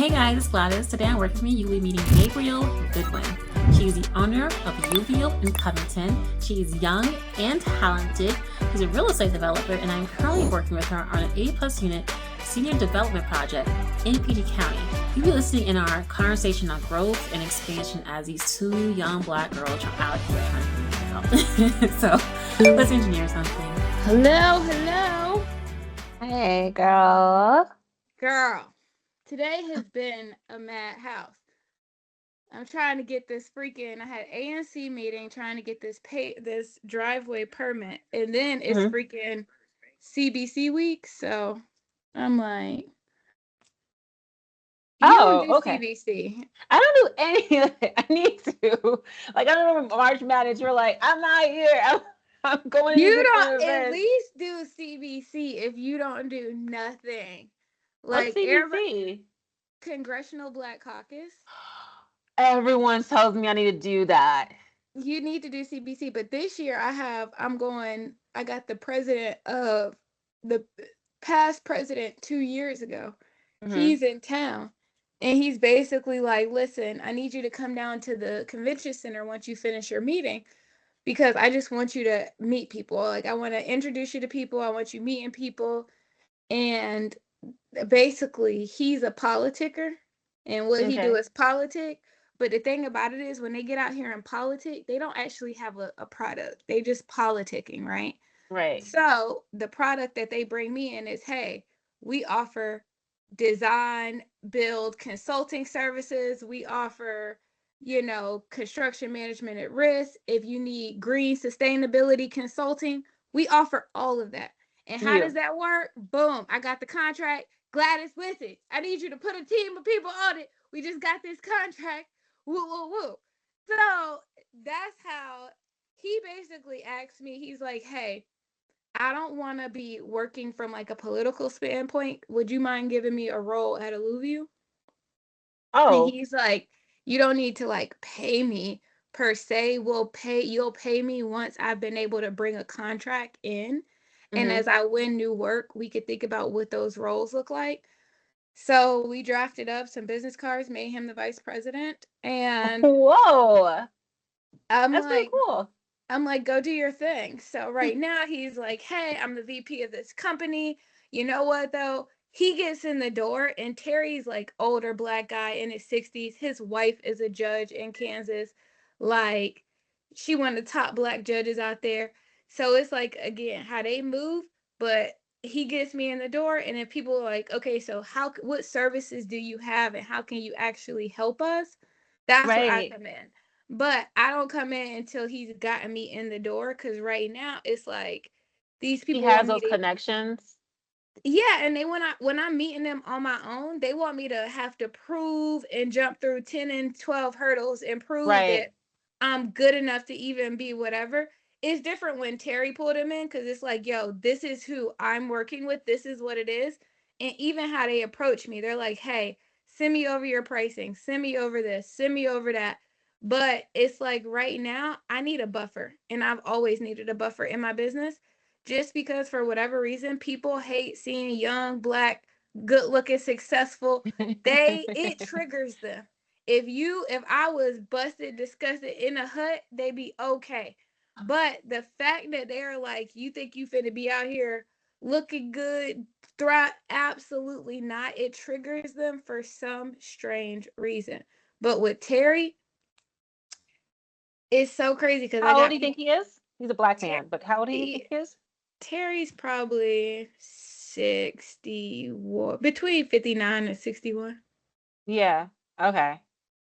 Hey guys, it's Gladys. Today I'm working with me. You'll be meeting Dabrielle Goodwin. She is the owner of Elovial in Covington. She is young and talented. She's a real estate developer, and I'm currently working with her on an 80+ unit senior development project in PG County. You'll be listening in our conversation on growth and expansion as these two young Black girls are out here trying to figure it out. So let's engineer something. Hello. Hey, girl. Girl, today has been a madhouse. I'm trying to get this I had ANC meeting trying to get this driveway permit, and then it's freaking CBC week, so I'm like, you don't do Okay. CBC. I don't do any of it. I need to. Like, I remember March Madness, you're like, I'm not here. I'm going to You different don't at events. least do CBC if you don't do nothing. What's Like CBC? Congressional Black Caucus. Everyone tells me I need to do that. You need to do CBC, but this year I got the past president 2 years ago. He's in town, and he's basically like, listen, I need you to come down to the convention center once you finish your meeting, because I just want you to meet people. Like, I want to introduce you to people. I want you meeting people. And basically, he's a politicker, and what he do is politic. But the thing about it is, when they get out here in politics, they don't actually have a product. They just politicking, right? Right. So the product that they bring me in is, hey, we offer design, build, consulting services. We offer, construction management at risk. If you need green sustainability consulting, we offer all of that. And how does that work? Boom, I got the contract. Gladys, with it. I need you to put a team of people on it. We just got this contract. Woo, woo, woo. So that's how he basically asked me. He's like, hey, I don't want to be working from like a political standpoint. Would you mind giving me a role at Elovial? And he's like, you don't need to like pay me per se. You'll pay me once I've been able to bring a contract in. And as I win new work, we could think about what those roles look like. So we drafted up some business cards, made him the vice president, and whoa, that's pretty cool. I'm like, go do your thing. So right now he's like, hey, I'm the VP of this company. You know what though? He gets in the door, and Terry's like older Black guy in his 60s. His wife is a judge in Kansas. Like, she one of the top Black judges out there. So it's like, again, how they move. But he gets me in the door, and then people are like, okay, so what services do you have, and how can you actually help us? That's where I come in. But I don't come in until he's gotten me in the door, because right now it's like these people He has those connections. Yeah, and when I'm meeting them on my own, they want me to have to prove and jump through 10 and 12 hurdles and prove that I'm good enough to even be whatever. It's different when Terry pulled him in, because it's like, yo, this is who I'm working with. This is what it is. And even how they approach me, they're like, hey, send me over your pricing. Send me over this. Send me over that. But it's like right now, I need a buffer. And I've always needed a buffer in my business, just because for whatever reason people hate seeing young Black, good looking, successful. It triggers them. If I was busted, disgusted in a hut, they'd be okay. But the fact that they're like, you think you finna be out here looking good, thrive? Absolutely not. It triggers them for some strange reason. But with Terry, it's so crazy, because How old do you think he is? He's a Black man, but how old do you think he is? Terry's probably 61, between 59 and 61. Yeah. Okay.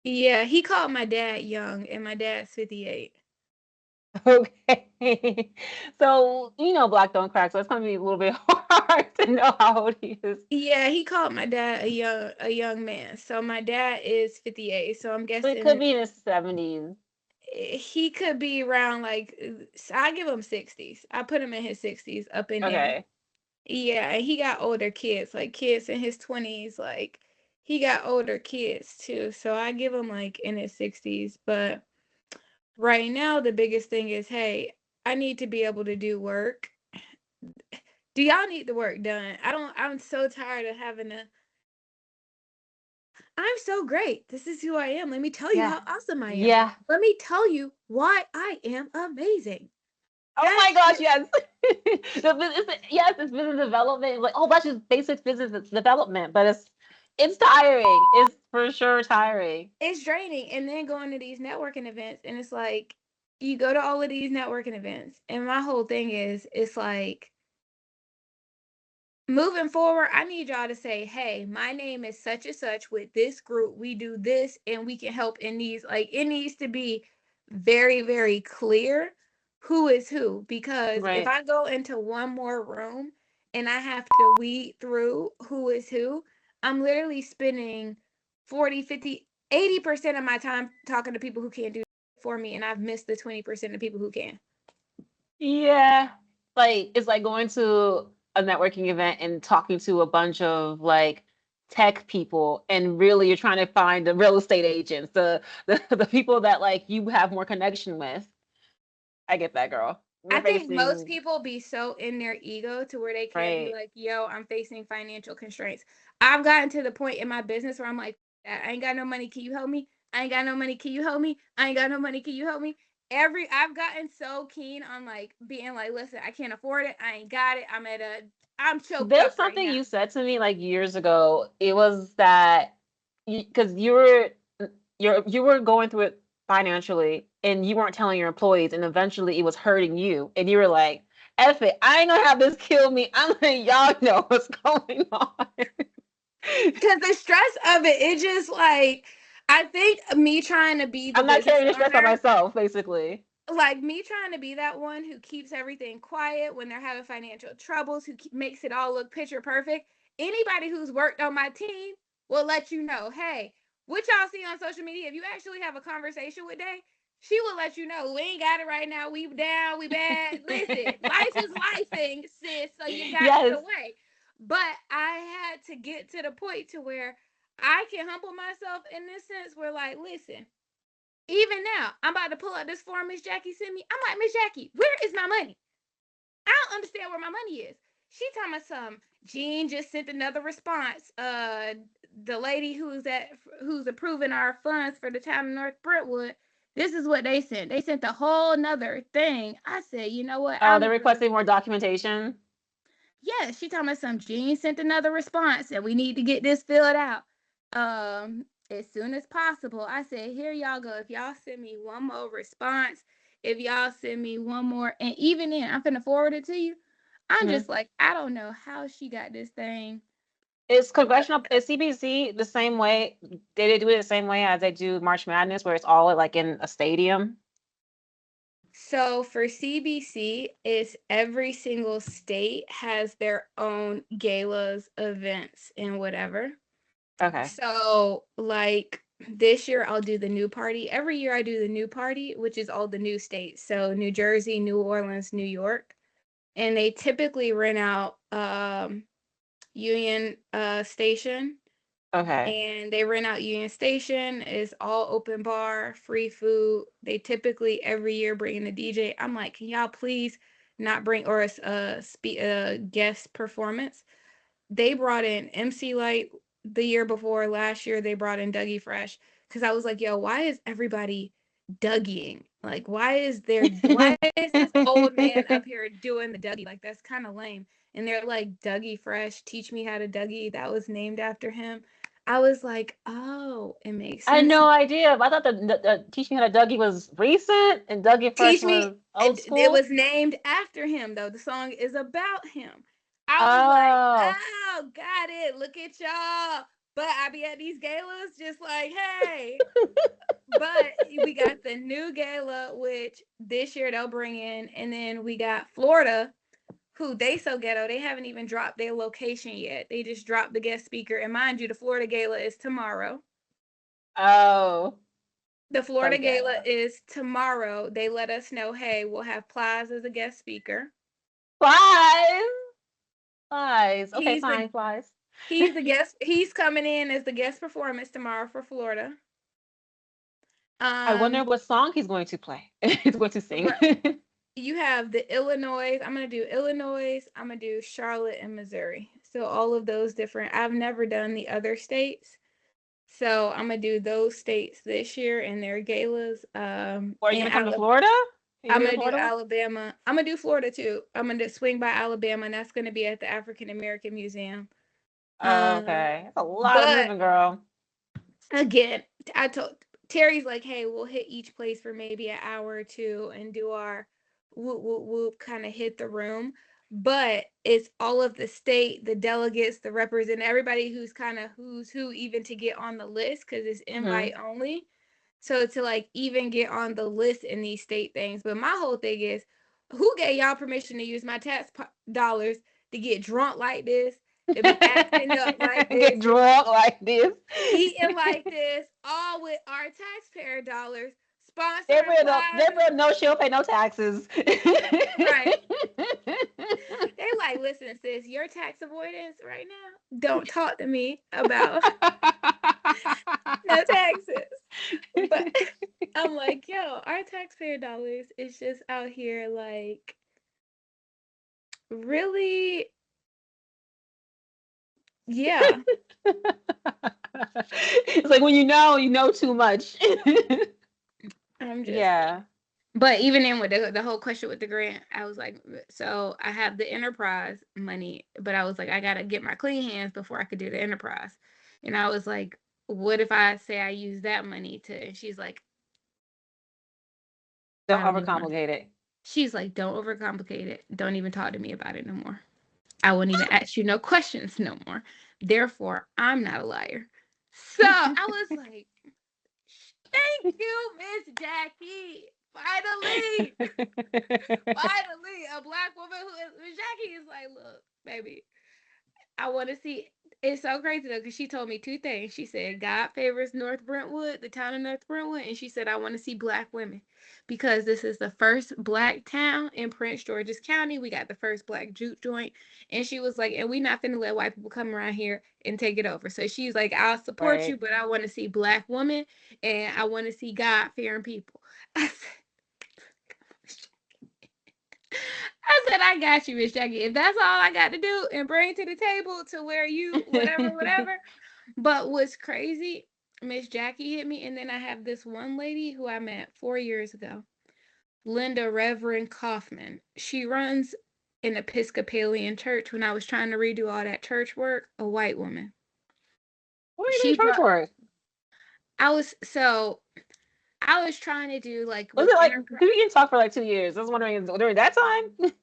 Yeah, he called my dad young, and my dad's 58. Okay. So, Black don't crack, so it's going to be a little bit hard to know how old he is. Yeah, he called my dad a young man. So my dad is 58. So I'm guessing But it could be in his 70s. he could be around, like, I give him 60s. I put him in his 60s, up in there. Yeah, and he got older kids, like kids in his 20s. Like, he got older kids too. So I give him like in his 60s. But right now, the biggest thing is, hey, I need to be able to do work. Do y'all need the work done? I'm so tired of having to I'm so great. This is who I am. Let me tell you Yeah. how awesome I am. Yeah. Let me tell you why I am amazing. Oh That my gosh, shit, yes. Yes, it's business development. Like, oh, that's just basic business development, but it's tiring. It's for sure tiring. it's draining. And then going to these networking events, and it's like you go to all of these networking events, and my whole thing is it's like moving forward, I need y'all to say, hey, my name is such and such with this group. We do this and we can help in these. Like, it needs to be very, very clear who is who. Because if Right. I go into one more room and I have to weed through who is who, I'm literally spending 40, 50, 80% of my time talking to people who can't do for me. And I've missed the 20% of people who can. Yeah. Like it's like going to a networking event and talking to a bunch of like tech people and really you're trying to find the real estate agents, the people that like you have more connection with. I get that, girl. I We're think most facing people be so in their ego to where they can't be right. like, yo, I'm facing financial constraints. I've gotten to the point in my business where I'm like, I ain't got no money. Can you help me? I ain't got no money. Can you help me? I ain't got no money. Can you help me? I've gotten so keen on like being like, listen, I can't afford it. I ain't got it. I'm choked There's up right something now. you said to me like years ago. It was that because you were going through it financially and you weren't telling your employees and eventually it was hurting you and you were like, F it, I ain't gonna have this kill me. I'm letting y'all know what's going on. Cause the stress of it, it just like, I think me trying to be the I'm not business carrying the stress by owner, myself, basically. like me trying to be that one who keeps everything quiet when they're having financial troubles, who makes it all look picture perfect. Anybody who's worked on my team will let you know, hey, what y'all see on social media, if you actually have a conversation with Day, she will let you know we ain't got it right now. We down, we bad. Listen, life is lifing, sis. So you got to Yes. wait. But I had to get to the point to where I can humble myself in this sense where, like, listen, even now, I'm about to pull out this form Miss Jackie sent me. I'm like, Miss Jackie, where is my money? I don't understand where my money is. She talking about some Jean just sent another response. The lady who's approving our funds for the town of North Brentwood, this is what they sent. They sent a whole nother thing. I said, you know what? I Oh, don't they're even requesting more documentation. Yeah, she talking about some Jean sent another response and we need to get this filled out. As soon as possible. I said, here y'all go. If y'all send me one more response, if y'all send me one more, and even then, I'm gonna forward it to you. I'm Mhm. just like, I don't know how she got this thing. Is CBC the same way? They do it the same way as they do March Madness, where it's all like in a stadium? So for CBC, it's every single state has their own galas, events, and whatever. Okay. So, like this year, I'll do the new party. Every year, I do the new party, which is all the new states. So, New Jersey, New Orleans, New York. And they typically rent out Union Station. Okay. And they rent out Union Station. It's all open bar, free food. They typically every year bring in a DJ. I'm like, can y'all please not bring or a guest performance? They brought in MC Light the year before. Last year they brought in Dougie Fresh because I was like, yo, why is everybody Dougieing? Like, why is this old man up here doing the Dougie? Like, that's kind of lame. And they're like, Dougie Fresh, teach me how to Dougie. That was named after him. I was like, oh, it makes I had sense. no idea. I thought the teaching how to Dougie was recent and Dougie Fresh Teach me. was old It school. was named after him, though. The song is about him. I was like, Oh, oh, got it. Look at y'all. But I be at these galas just like, hey. But we got the new gala, which this year they'll bring in. And then we got Florida, who they so ghetto. They haven't even dropped their location yet. They just dropped the guest speaker. And mind you, the Florida gala is tomorrow. oh, The so Florida Gala ghetto. is tomorrow. They let us know, hey, we'll have Plies as a guest speaker. Flies, flies. Okay, He's the fine, flies. he's the guest. He's coming in as the guest performance tomorrow for Florida. I wonder Um, what song he's going to play. He's going to sing. you have the Illinois. I'm gonna do Illinois. I'm gonna do Charlotte and Missouri. So all of those different. I've never done the other states. So I'm gonna do those states this year in their galas. Or are you gonna come to Florida? I'm gonna do Alabama. I'm gonna do Florida too. I'm gonna swing by Alabama, and that's gonna be at the African American Museum. Okay, that's a lot of But moving, girl. again, I told Terry's like, hey, we'll hit each place for maybe an hour or two and do our whoop whoop whoop, kind of hit the room. But it's all of the state, the delegates, the represent everybody who's kind of who's who, even to get on the list, because it's invite only. So to like even get on the list in these state things. But my whole thing is, who gave y'all permission to use my tax dollars to get drunk like this, to be acting up like this, get drunk like this, eating like this, all with our taxpayer dollars? Dabrielle knows she'll pay no taxes. Right. They like, listen, sis, your tax avoidance right now, don't talk to me about no taxes. But I'm like, yo, our taxpayer dollars is just out here like really, yeah. It's like when you know too much. I'm just yeah. But even in with the whole question with the grant, I was like, so I have the enterprise money, but I was like, I gotta get my clean hands before I could do the enterprise. And I was like, what if I say I use that money to? And she's like, don't overcomplicate it. She's like, don't overcomplicate it. Don't even talk to me about it no more. I won't even ask you no questions no more. Therefore, I'm not a liar. So I was like, thank you, Miss Jackie. Finally, a Black woman Miss Jackie is like, look, baby, I want to see. It's so crazy though, because she told me two things. She said, God favors North Brentwood, the town of North Brentwood, and she said, I want to see Black women because this is the first Black town in Prince George's County. We got the first Black juke joint, and she was like, and we not finna let white people come around here and take it over. So she's like, I'll support you, but I want to see Black women, and I want to see God fearing people. I said, I got you, Miss Jackie. If that's all I got to do and bring to the table to where you, whatever. But what's crazy, Miss Jackie hit me. And then I have this one lady who I met 4 years ago, Linda Reverend Kaufman. She runs an Episcopalian church. When I was trying to redo all that church work, a white woman. What are you doing church work? I was trying to do like. Was it like, we can talk for like 2 years. I was wondering during that time.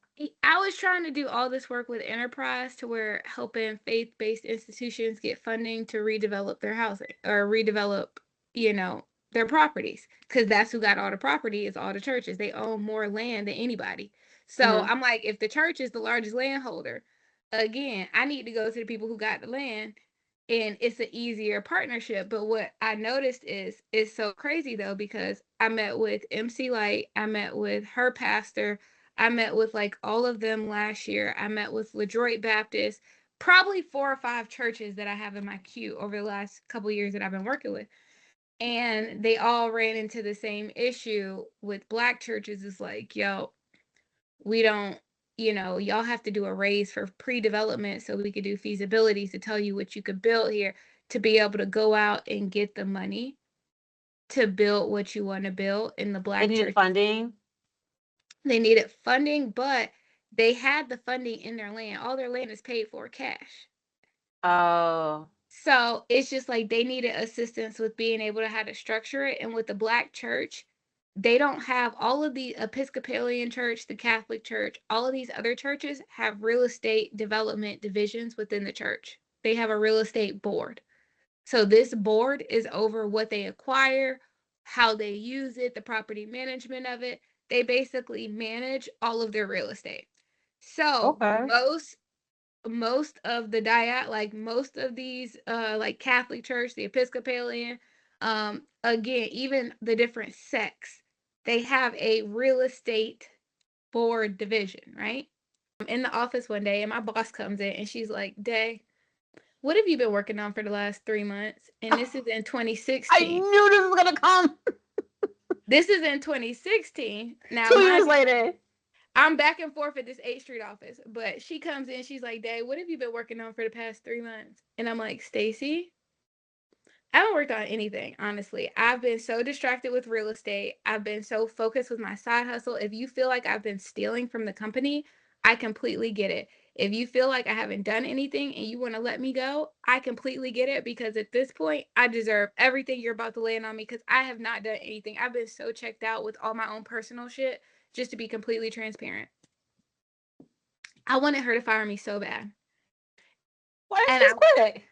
I was trying to do all this work with Enterprise to where helping faith-based institutions get funding to redevelop their housing or redevelop, their properties. Because that's who got all the property is all the churches. They own more land than anybody. So I'm like, if the church is the largest landholder, again, I need to go to the people who got the land. And it's an easier partnership. But what I noticed is it's so crazy though, because I met with MC Light, I met with her pastor, I met with like all of them last year. I met with LaDroit Baptist, probably 4 or 5 churches that I have in my queue over the last couple of years that I've been working with. And they all ran into the same issue with Black churches. It's like, yo, we don't, y'all have to do a raise for pre-development so we could do feasibilities to tell you what you could build here to be able to go out and get the money to build what you want to build in the Black church. Funding. They needed funding, but they had the funding in their land. All their land is paid for cash. Oh. So it's just like they needed assistance with being able to how to structure it. And with the Black church, they don't have all of the Episcopalian church, the Catholic church, all of these other churches have real estate development divisions within the church. They have a real estate board. So this board is over what they acquire, how they use it, the property management of it. They basically manage all of their real estate. So most of the like most of these like Catholic church, the Episcopalian, again, even the different sects, they have a real estate board division, right? I'm in the office one day and my boss comes in and she's like, Day, what have you been working on for the last 3 months? And this is in 2016. I knew this was gonna come. This is in 2016. Now 2 years later. I'm back and forth at this 8th Street office, but she comes in, she's like, Day, what have you been working on for the past 3 months? And I'm like, Stacy, I haven't worked on anything, honestly. I've been so distracted with real estate. I've been so focused with my side hustle. If you feel like I've been stealing from the company, I completely get it. If you feel like I haven't done anything and you want to let me go, I completely get it, because at this point, I deserve everything you're about to land on me, because I have not done anything. I've been so checked out with all my own personal shit, just to be completely transparent. I wanted her to fire me so bad. Why didn't And she just quit?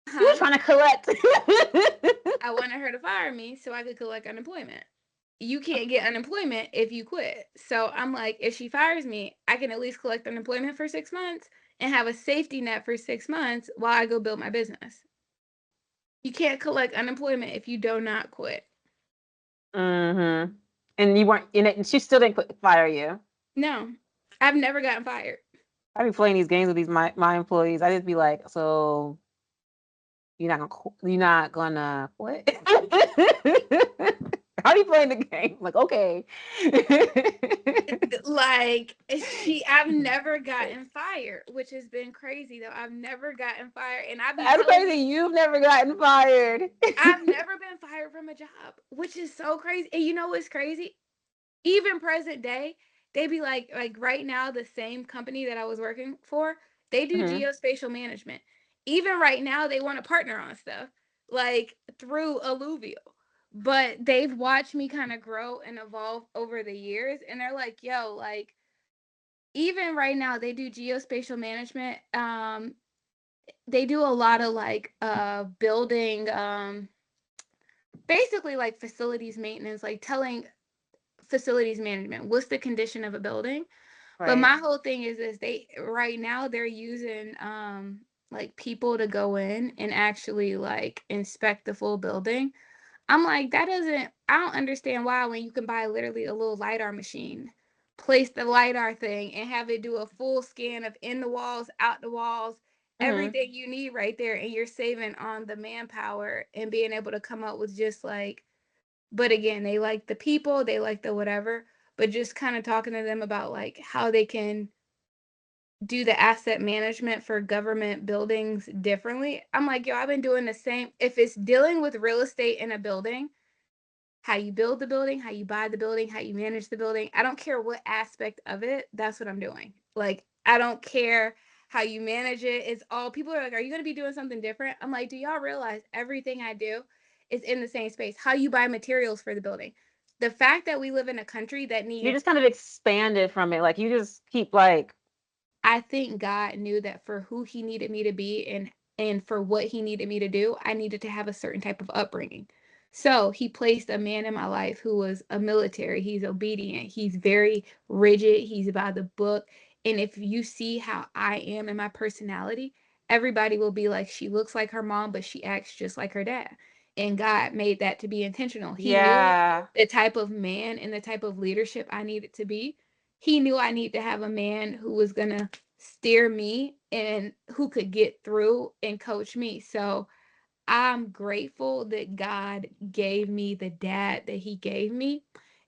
She was huh? trying to collect. I wanted her to fire me so I could collect unemployment. You can't get unemployment if you quit. So I'm like, if she fires me, I can at least collect unemployment for 6 months and have a safety net for 6 months while I go build my business. You can't collect unemployment if you do not quit. Mm-hmm. And you weren't in it, and she still didn't fire you. No, I've never gotten fired. I be playing these games with these my employees. I just be like, so you're not gonna what? How are you playing the game? Like, okay. Like I've never gotten fired, which has been crazy though. I've never gotten fired, and I be That's telling crazy. You've never gotten fired. I've never been fired from a job, which is so crazy. And you know what's crazy? Even present day, they be like right now, the same company that I was working for, they do Mhm. geospatial management. Even right now, they want to partner on stuff like through Elovial. But they've watched me kind of grow and evolve over the years, and they're like, yo, like even right now they do geospatial management. They do a lot of like building basically like facilities maintenance, like telling facilities management what's the condition of a building. But Right. my whole thing is they right now they're using like people to go in and actually like inspect the full building. I'm like, that doesn't, I don't understand why, when you can buy literally a little LiDAR machine, place the LiDAR thing and have it do a full scan of in the walls, out the walls, Mhm. everything you need right there, and you're saving on the manpower and being able to come up with just like, but again, they like the people, they like the whatever, but just kind of talking to them about like how they can do the asset management for government buildings differently. I'm like, yo, I've been doing the same. If it's dealing with real estate in a building, how you build the building, how you buy the building, how you manage the building. I don't care what aspect of it. That's what I'm doing. Like, I don't care how you manage it. It's all, people are like, are you going to be doing something different? I'm like, do y'all realize everything I do is in the same space? How you buy materials for the building. The fact that we live in a country that You needs, just kind of expanded from it. Like you just keep like, I think God knew that for who he needed me to be and for what he needed me to do, I needed to have a certain type of upbringing. So he placed a man in my life who was a military. He's obedient. He's very rigid. He's by the book. And if you see how I am in my personality, everybody will be like, she looks like her mom, but she acts just like her dad. And God made that to be intentional. He knew yeah. the type of man and the type of leadership I needed to be. He knew I need to have a man who was going to steer me and who could get through and coach me. So I'm grateful that God gave me the dad that he gave me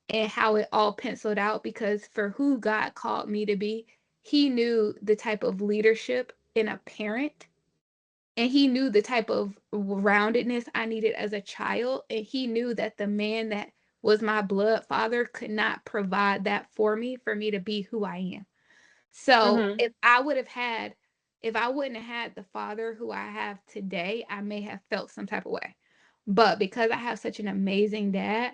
and how it all penciled out, because for who God called me to be, he knew the type of leadership in a parent, and he knew the type of roundedness I needed as a child, and he knew that the man that was my blood father could not provide that for me to be who I am. So Mhm. if I wouldn't have had the father who I have today, I may have felt some type of way. But because I have such an amazing dad,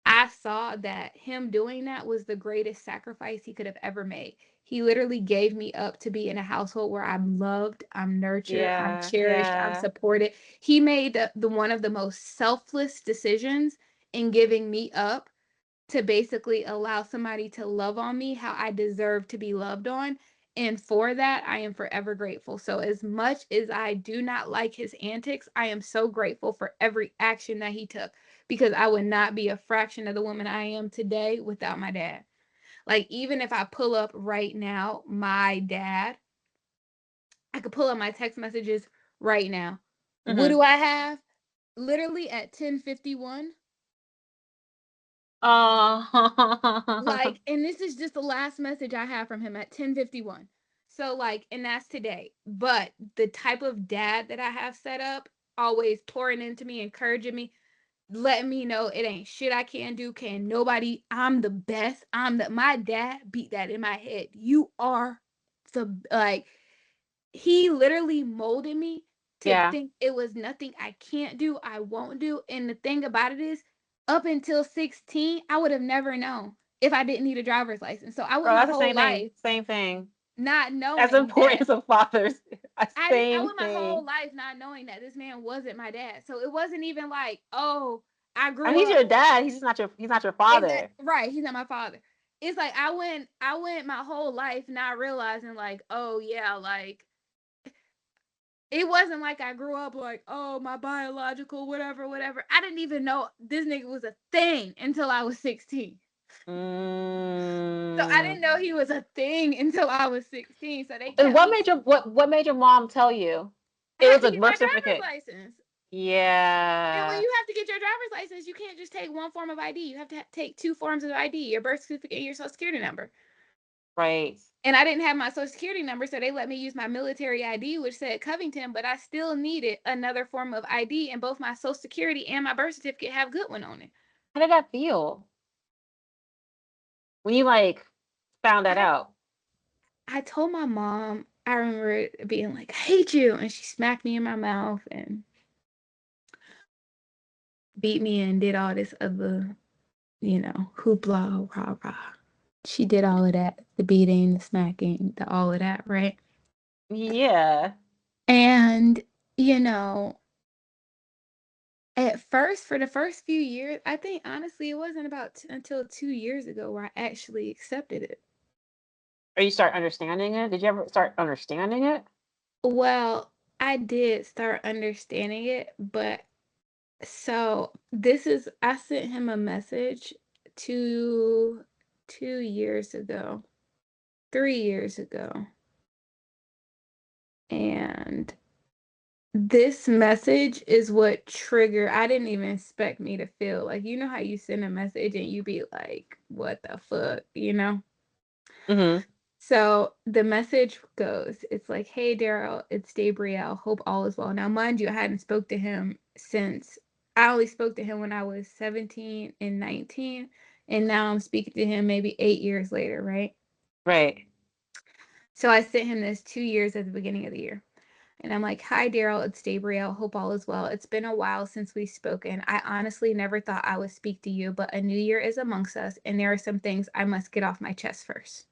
I saw that him doing that was the greatest sacrifice he could have ever made. He literally gave me up to be in a household where I'm loved, I'm nurtured, I'm Yeah. cherished, I'm Yeah. supported. He made the one of the most selfless decisions in giving me up to basically allow somebody to love on me how I deserve to be loved on. And for that, I am forever grateful. So, as much as I do not like his antics, I am so grateful for every action that he took, because I would not be a fraction of the woman I am today without my dad. Like, even if I pull up right now, my dad, I could pull up my text messages right now. What Mhm. do I have? Literally at 10:51. Oh. Like, and this is just the last message I have from him at 10:51. So like, and that's today. But the type of dad that I have set up, always pouring into me, encouraging me, letting me know it ain't shit I can't do. Can nobody, I'm the best. My dad beat that in my head. You are like, he literally molded me to Yeah. think it was nothing I can't do, I won't do. And the thing about it is, up until 16, I would have never known if I didn't need a driver's license. So I Bro, went my that's the whole same thing. life Same thing. not As knowing that. importance of fathers. I Same went my whole thing. life not knowing that this man wasn't my dad. So it wasn't even like, oh, I I grew mean, he's up. your dad. He's not your father. Right, he's not my father. It's like I went my whole life not realizing, like, oh yeah, like, it wasn't like I grew up like, oh, my biological whatever. I didn't even know this nigga was a thing until I was 16. So I didn't know he was a thing until I was 16. So they And kept me. what made your mom tell you? I It had was to a get my birth driver's certificate. license. And when Yeah. you have to get your driver's license, you can't just take one form of ID. You have to take two forms of ID, your birth certificate and your social security number. Right. And I didn't have my social security number, so they let me use my military ID, which said Covington, but I still needed another form of ID, and both my social security and my birth certificate have Goodwin on it. How did that feel when you like found that I, out? I told my mom, I remember being like, I hate you. And she smacked me in my mouth and beat me and did all this other, hoopla, rah, rah. She did all of that, the beating, the smacking, all of that, right? Yeah. And, you know, at first, for the first few years, I think honestly, it wasn't about until 2 years ago where I actually accepted it. Or you start understanding it? Did you ever start understanding it? Well, I did start understanding it, but so I sent him a message 2 years ago, 3 years ago. And this message is what triggered. I didn't even expect me to feel like, how you send a message and you be like, what the fuck? Mm-hmm. So the message goes, it's like, hey Daryl, it's Dabrielle. Hope all is well. Now, mind you, I hadn't spoke to him since I only spoke to him when I was 17 and 19. And now I'm speaking to him maybe 8 years later, right? Right. So I sent him this 2 years at the beginning of the year. And I'm like, hi, Daryl, it's Dabrielle. Hope all is well. It's been a while since we've spoken. I honestly never thought I would speak to you, but a new year is amongst us, and there are some things I must get off my chest first.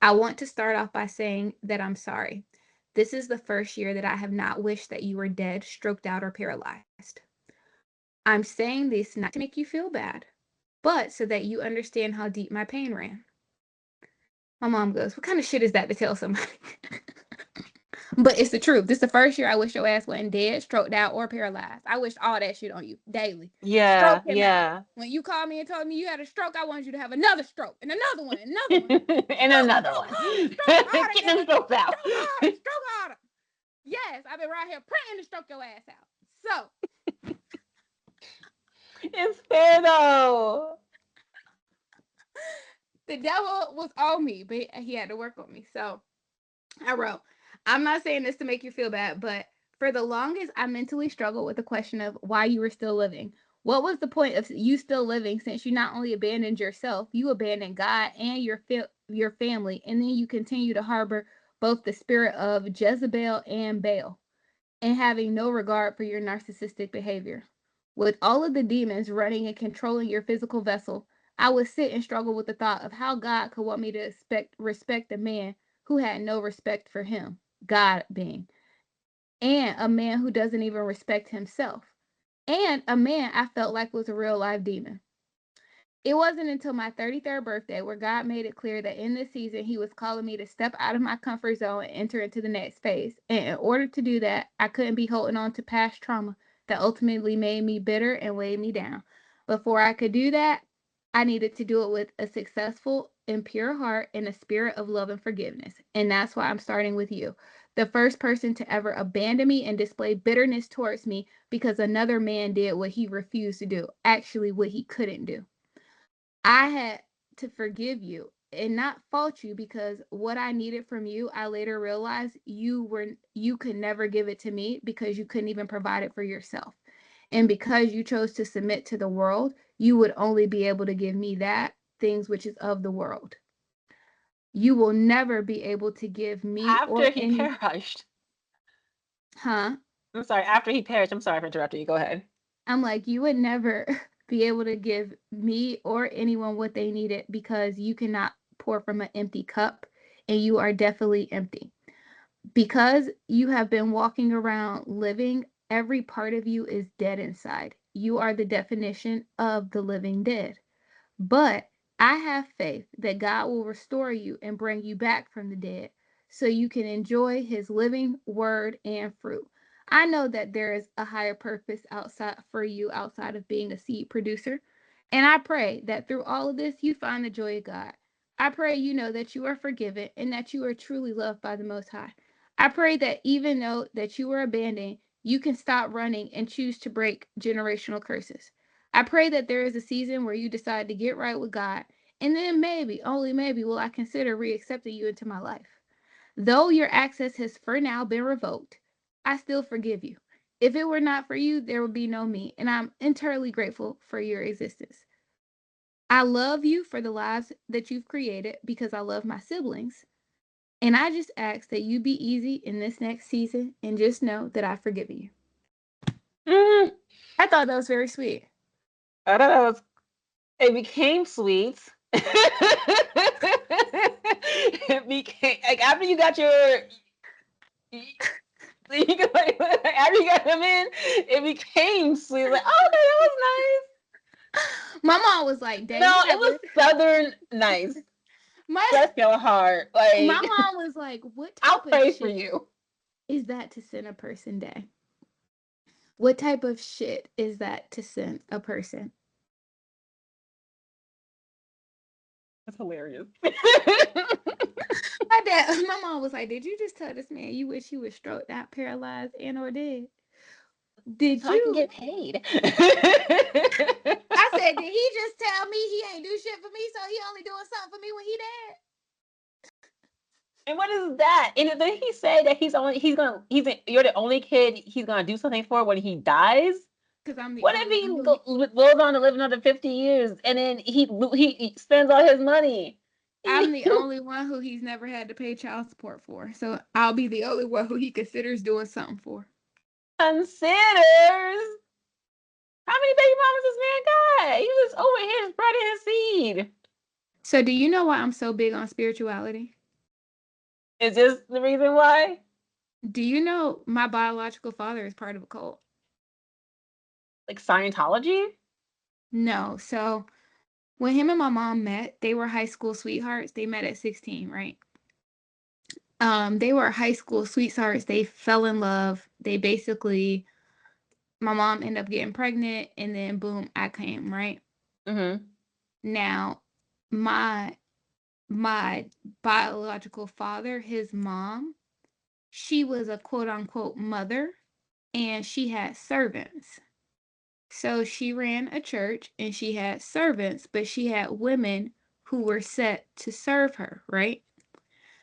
I want to start off by saying that I'm sorry. This is the first year that I have not wished that you were dead, stroked out, or paralyzed. I'm saying this not to make you feel bad, but so that you understand how deep my pain ran. My mom goes, what kind of shit is that to tell somebody? But it's the truth. This is the first year I wish your ass wasn't dead, stroked out, or paralyzed. I wished all that shit on you daily. Yeah. Stroke him out. Yeah. When you called me and told me you had a stroke, I wanted you to have another stroke and another one and another one. And Stroke, another stroke one. harder, stroke harder, Get them nigga. strokes out. Stroke harder, stroke harder. Yes, I've been right here praying to stroke your ass out. So It's fair though. the devil was on me, but he had to work on me. So I wrote, I'm not saying this to make you feel bad, but for the longest, I mentally struggled with the question of why you were still living. What was the point of you still living since you not only abandoned yourself, you abandoned God and your family, and then you continue to harbor both the spirit of Jezebel and Baal, and having no regard for your narcissistic behavior. With all of the demons running and controlling your physical vessel, I would sit and struggle with the thought of how God could want me to respect a man who had no respect for him, God being, and a man who doesn't even respect himself, and a man I felt like was a real life demon. It wasn't until my 33rd birthday where God made it clear that in this season, He was calling me to step out of my comfort zone and enter into the next phase. And in order to do that, I couldn't be holding on to past trauma that ultimately made me bitter and weighed me down. Before I could do that, I needed to do it with a successful and pure heart and a spirit of love and forgiveness. And that's why I'm starting with you, the first person to ever abandon me and display bitterness towards me because another man did what he refused to do, actually, what he couldn't do. I had to forgive you and not fault you, because what I needed from you, I later realized you could never give it to me because you couldn't even provide it for yourself. And because you chose to submit to the world, you would only be able to give me that things which is of the world. You will never be able to give me or After he any, perished. huh? I'm sorry, after he perished. I'm sorry for interrupting you. Go ahead. I'm like, you would never be able to give me or anyone what they needed because you cannot pour from an empty cup, and you are definitely empty. Because you have been walking around living, every part of you is dead inside. You are the definition of the living dead. But I have faith that God will restore you and bring you back from the dead so you can enjoy his living word and fruit. I know that there is a higher purpose outside for you outside of being a seed producer. And I pray that through all of this, you find the joy of God. I pray you know that you are forgiven and that you are truly loved by the Most High. I pray that even though that you were abandoned, you can stop running and choose to break generational curses. I pray that there is a season where you decide to get right with God, and then maybe, only maybe, will I consider reaccepting you into my life. Though your access has for now been revoked, I still forgive you. If it were not for you, there would be no me, and I'm entirely grateful for your existence. I love you for the lives that you've created because I love my siblings, and I just ask that you be easy in this next season and just know that I've forgiven you. Mm, I thought that was very sweet. I thought that was. It became sweet. It became like after you got your. After you got them in, it became sweet. Like, oh, okay, that was My mom was like, nice. "Dang, No, you it have was a..." southern nice. My Bless your heart. my Like, mom was like, "What I'll type of pray for shit you. is that to send a person day? What type of shit is that to send a person?" That's hilarious. My mom was like, "Did you just tell this man you wish he was stroked out, paralyzed, and or dead? Did So I can you?" get paid. I said, "Did he just tell me he ain't do shit for me, so he only doing something for me when he dead?" And what is that? And then he said that you're the only kid he's gonna do something for when he dies. Because I'm the What if only he one who goes on to live another 50 years and then he spends all his money? I'm the only one who he's never had to pay child support for. So I'll be the only one who he considers doing something for. Considers. How many baby mamas this man got? He's just over here spreading his seed. So do you know why I'm so big on spirituality? Is this the reason why? Do you know my biological father is part of a cult? Like Scientology? No. So when him and my mom met, they were high school sweethearts. They met at 16, right? They were high school sweethearts. They fell in love. They basically, my mom ended up getting pregnant, and then boom, I came, right? Mm-hmm. Now, my my biological father, his mom, she was a quote unquote mother, and she had servants. So she ran a church and she had servants, but she had women who were set to serve her, right?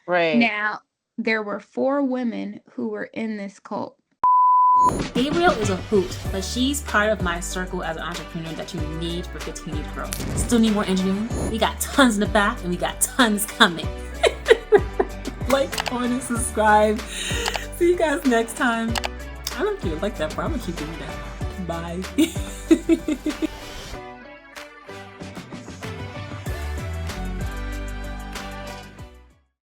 Right. Now, there were 4 women who were in this cult. Dabrielle is a hoot, but she's part of my circle as an entrepreneur that you need for continued growth. Still need more engineering? We got tons in the back and we got tons coming. Like, comment, and subscribe. See you guys next time. I don't know if you like that, but I'm gonna keep doing that. Bye.